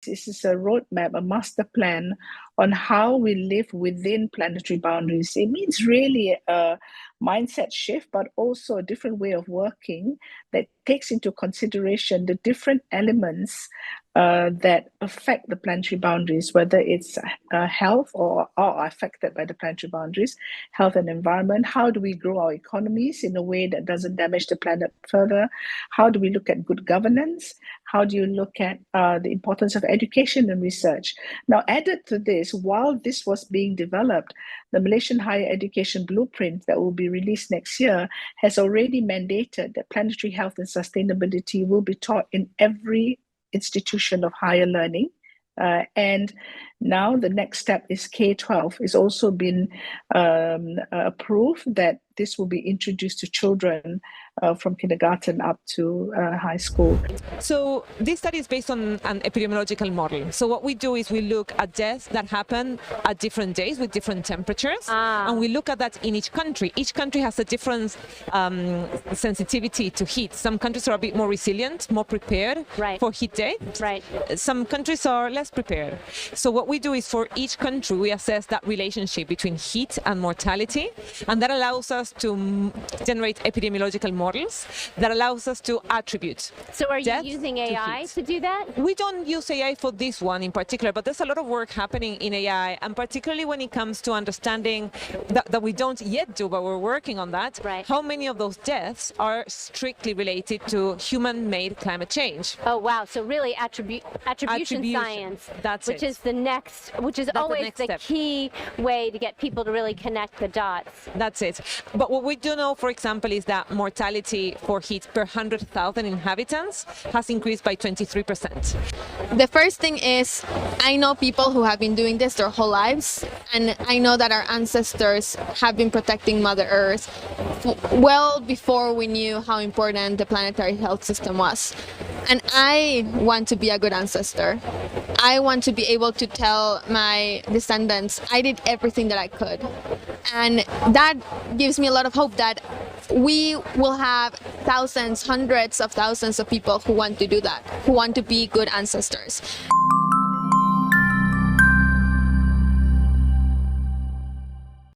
This is a roadmap, a master plan on how we live within planetary boundaries. It means really a mindset shift, but also a different way of working that takes into consideration the different elements that affect the planetary boundaries, whether it's health or are affected by the planetary boundaries, health and environment. How do we grow our economies in a way that doesn't damage the planet further? How do we look at good governance? How do you look at the importance of education and research? Now, added to this, while this was being developed, the Malaysian Higher Education Blueprint that will be released next year has already mandated that planetary health and sustainability will be taught in every institution of higher learning. And now the next step is K-12. It's also been approved that this will be introduced to children from kindergarten up to high school. So this study is based on an epidemiological model. So what we do is we look at deaths that happen at different days with different temperatures, and we look at that in each country. Each country has a different sensitivity to heat. Some countries are a bit more resilient, more prepared for heat day. Some countries are less prepared. So what we do is for each country, we assess that relationship between heat and mortality, and that allows us to generate epidemiological models that allows us to attribute. So are you using AI to do that? We don't use AI for this one in particular, but there's a lot of work happening in AI, and particularly when it comes to understanding that we don't yet do, but we're working on that, how many of those deaths are strictly related to human-made climate change. Oh, wow. So really attribution science, which is always the key way to get people to really connect the dots. That's it. But what we do know, for example, is that mortality for heat per 100,000 inhabitants has increased by 23%. The first thing is, I know people who have been doing this their whole lives, and I know that our ancestors have been protecting Mother Earth well before we knew how important the planetary health system was. And I want to be a good ancestor. I want to be able to tell my descendants I did everything that I could. And that gives me a lot of hope that we will have thousands, hundreds of thousands of people who want to do that, who want to be good ancestors.